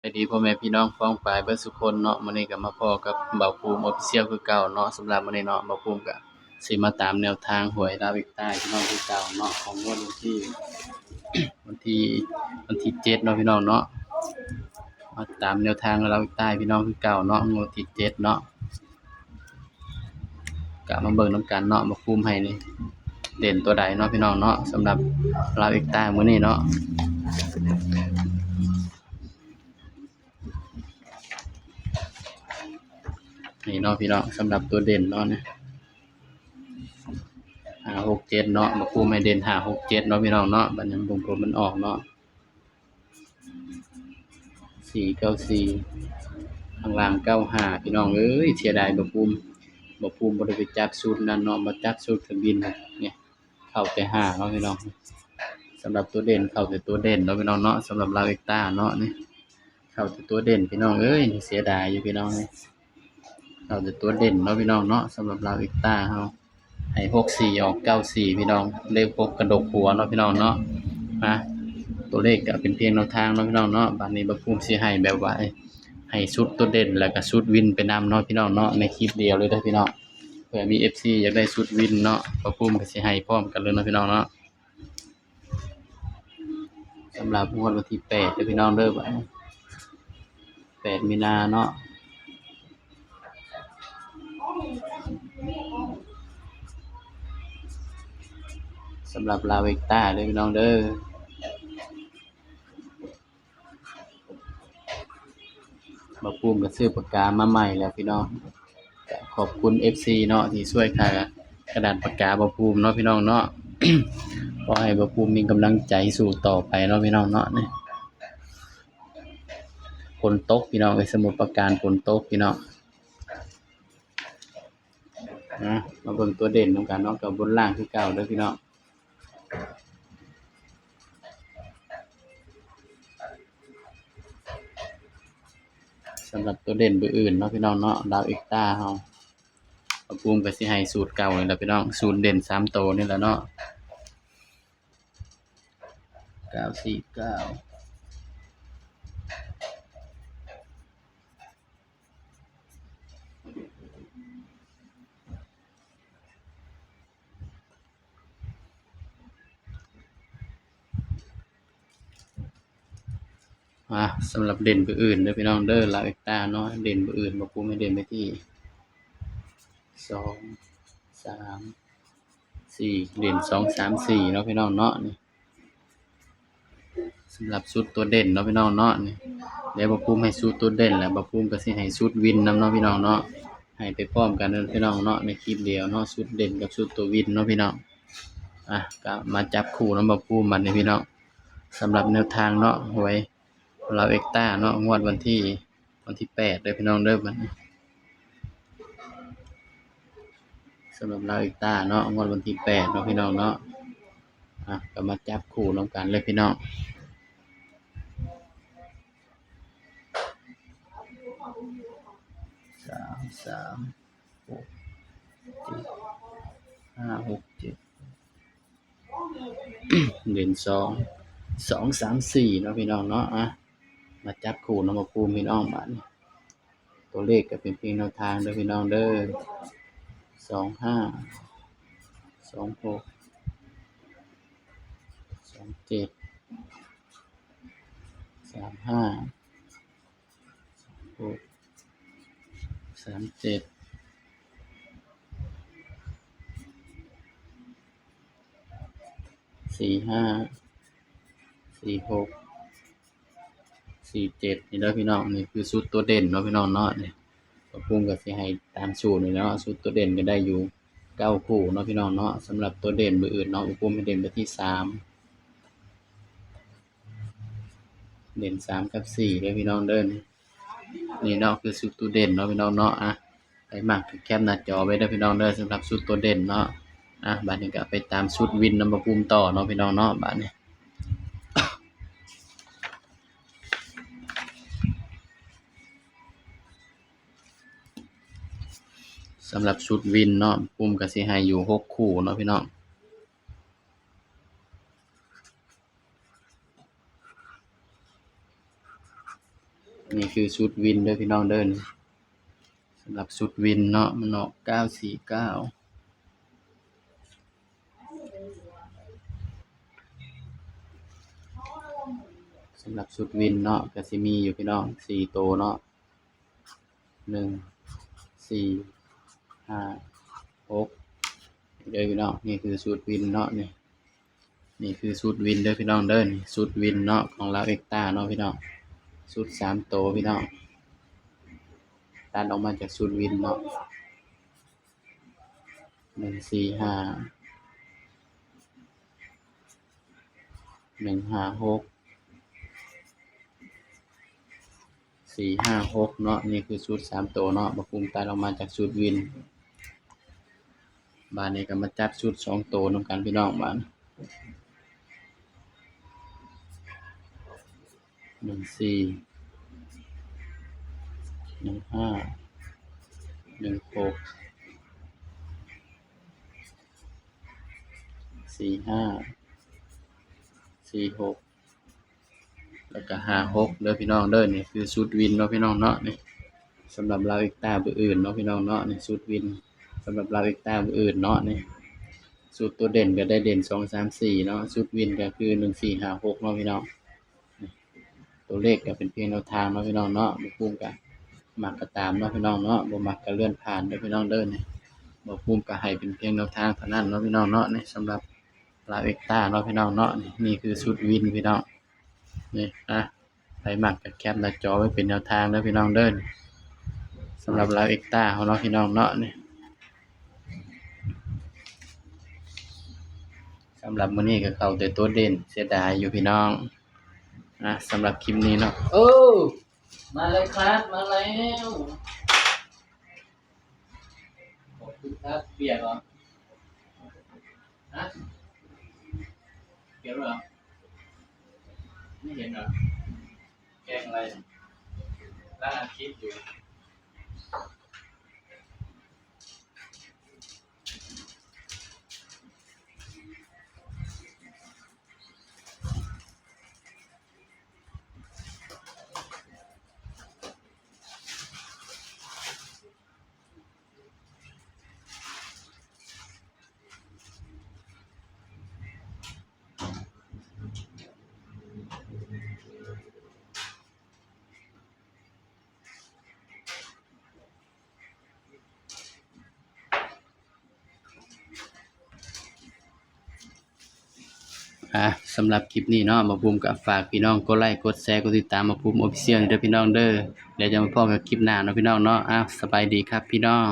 สวัสดีพ่อแม่พี่น้องพ้องปายเบิดซุคนเนาะมื้อนี้ก็มาพ้อกับเบาภูมิ Official คือเก่าเนาะสำหรับมื้อนี้เนาะเบาภูมิก็สิมาตามแนวทางหวยลาวอีกใต้พี่น้องคือเก่าเนาะของงวดวันที่วันที่7เนาะพี่น้องเนาะมาตามแนวทางลาวอีกใต้พี่น้องคือเก่าเนาะงวดที่7เนาะก็มาเบิ่งนำกันเนาะเบาภูมิให้นี่เด่นตัวใดเนาะพี่น้องเนาะสำหรับลาวอีกใต้มื้อนี้เนาะนี่เนาะพี่น้องสำหรับตัวเด่นเนาะนะ5 6 7เนาะบ่ภูมิให้เด่น5 6 7เนาะพี่น้องเนาะบัดนี้วงกลมมันออกเนาะ4 9 4ข้างล่าง95พี่น้องเอ้ยเสียดายบ่ภูมิบ่ได้ไปจับสูตรนั้นเนาะมาจับสูตรเครื่องบินเนี่ยเข้าแต่5เนาะพี่น้องสำหรับตัวเด่นเข้าแต่ตัวเด่นเนาะพี่น้องเนาะสำหรับลาวเอ็กต้าเนาะนี่เข้าแต่ตัวเด่นพี่น้องเอ้ยเสียดายอยู่พี่น้องนี่เข้าแต่ตัวเด่นเนาะพี่น้องเนาะสำหรับลาวเอ็กต้าเฮาให้64ออก94พี่น้องเลข6กระดกหัวเนาะพี่น้องเนาะมาตัวเลขก็เป็นเพียงแนวทางเนาะพี่น้องเนาะบัดนี้บ่ภูมิสิให้แบบว่าให้ชุดตัวเด่นแล้วก็ชุดวินไปนำเนาะพี่น้องเนาะในคลิปเดียวเลยเด้อพี่น้องเผื่อมี FC อยากได้ชุดวินเนาะบ่ภูมิก็สิให้พร้อมกันเลยเนาะพี่น้องเนาะสำหรับงวดวันที่8เด้อพี่น้องเด้อบัดนี้8มีนาเนาะสำหรับลาวเอ็กต้าเด้อพี่น้องเด้อบ่ภูมิก็ซื้อปากกามาใหม่แล้วพี่น้องก็ขอบคุณ FC เนาะที่ช่วยค่ากระดาษปากกาบ่ภูมิเนาะพี่น้องเนาะ ขอให้บ่ภูมิมีกำลังใจสู้ต่อไปเนาะพี่น้องเนาะนี่ฝนตกพี่น้องเอ้ยสมุทรปราการฝนตกพี่น้องนะมาเบิ่งตัวเด่นนำกันเนาะกับบนล่างคือเก่าเด้อพี่น้องสำหรับตัวเด่นตัวอื่นเนาะพี่น้องเนาะดาวเอ็กต้าเฮาบ่ภูมิก็สิให้สูตรเก่านี่แหละพี่น้องสูตรเด่น3ตัวนี่แหละเนาะ949สำหรับเด่นตัวอื่นเด้อพี่น้องเด้อดาวเอ็กต้าเนาะเด่นตัวอื่นบ่ภูมิให้เด่นไปที่2 3 4เด่น2 3 4เนาะพี่น้องเนาะนี่สำหรับชุดตัวเด่นเนาะพี่น้องเนาะนี่เดี๋ยวบ่ภูมิให้ชุดตัวเด่นแล้วบ่ภูมิก็สิให้ชุดวินนำเนาะพี่น้องเนาะให้ไปพร้อมกันเด้อพี่น้องเนาะในคลิปเดียวเนาะชุดเด่นกับชุดตัววินเนาะพี่น้องก็มาจับคู่นำบ่ภูมิบัดนี้พี่น้องสำหรับแนวทางเนาะหวยลาวเอ็กต้าเนาะงวดวันที่8เด้อพี่น้องเด้อบัดนี้สำหรับลาวเอ็กต้าเนาะงวดวันที่8เนาะพี่น้องเนาะก็มาจับคู่นำกันเลยพี่น้อง3 6 7 5 6 7เด่น2 3 4เนาะพี่น้องเนาะมาจับคู่นำบ่ภูมิพี่น้องบัดนี้ตัวเลขก็เป็นเพียงแนวทางเด้อพี่น้องเด้อ25 26 27 35 6 37 45 46 47นี่เด้อพี่น้องนี่คือชุดตัวเด่นเนาะพี่น้องเนาะนี่บ่ภูมิก็สิให้ตามสูตรนี่เนาะชุดตัวเด่นก็ได้อยู่9คู่เนาะพี่น้องเนาะสำหรับตัวเด่นเบอร์อื่นเนาะบ่ภูมิให้เด่นไปที่3เด่น3กับ4เด้อพี่น้องเด้อนี่เนาะคือชุดตัวเด่นเนาะพี่น้องเนาะใครมักก็แคปหน้าจอไว้เด้อพี่น้องเด้อสำหรับชุดตัวเด่นเนาะบัดนี้ก็ไปตามชุดวินนำบ่ภูมิต่อเนาะพี่น้องเนาะบัดนี้สำหรับชุดวินเนาะภูมิก็สิให้อยู่6คู่เนาะพี่น้อง นี่คือชุดวินเด้อพี่น้องเด้อนี่สำหรับชุดวินเนาะมันออก949สำหรับชุดวินเนาะก็สิมีอยู่พี่น้อง4ตัวเนาะ1 4 5 6เด้อพี่น้องนี่คือชุดวินเนาะนี่คือชุดวินเด้อพี่น้องเด้อนี่ชุดวินเนาะของลาวเอ็กต้าเนาะพี่น้องชุด3ตัวพี่น้องตัดออกมาจากชุดวินเนาะ145 156 456เนาะนี่คือชุด3ตัวเนาะบ่ภูมิตัดออกมาจากชุดวินบัดนี้ก็มาจัดชุด2ตัวนำกันพี่น้องบัด14 15 16 45 46แล้วก็56เด้อพี่น้องเด้อนี่คือชุดวินเนาะพี่น้องเนาะนี่สำหรับลาวเอ็กต้าผู้อื่นเนาะพี่น้องเนาะนี่ชุดวินสำหรับลาวเอ็กต้าผู้อื่นเนาะนี่ชุดตัวเด่นก็ได้เด่น2 3 4เนาะชุดวินก็คือ1 4 5 6เนาะพี่น้องนี่ตัวเลขก็เป็นเพียงแนวทางเนาะพี่น้องเนาะบ่ภูมิก็มักก็ตามเนาะพี่น้องเนาะบ่มักก็เลื่อนผ่านเด้อพี่น้องเด้อนี่บ่ภูมิก็ให้เป็นเพียงแนวทางเท่านั้นเนาะพี่น้องเนาะนี่สำหรับลาวเอ็กต้าเนาะพี่น้องเนาะนี่คือชุดวินพี่น้องนี่ไผมักก็แคปหน้าจอไว้เป็นแนวทางเด้อพี่น้องเด้อนี่สำหรับลาวเอ็กต้าเฮาเนาะพี่น้องเนาะนี่สำหรับมื้อนี้ก็เข้าแต่ตัวเด่นเสียดายอยู่พี่น้องสำหรับคลิปนี้เนาะมาเลยครับมาแล้วขอบคุณครับเปียกเหรอเปียกเหรอไม่เห็นเหรอแกงอะไรร้านอาทิตย์อยู่ สำหรับคลิปนี้เนาะมาภูมิก็ฝากพี่น้องกดไลค์กดแชร์กดติดตามมาภูมิ Official เด้อพี่น้องเด้อเดี๋ยวจะมาพบกับคลิปหน้าเนาะพี่น้องเนาะสบายดีครับพี่น้อง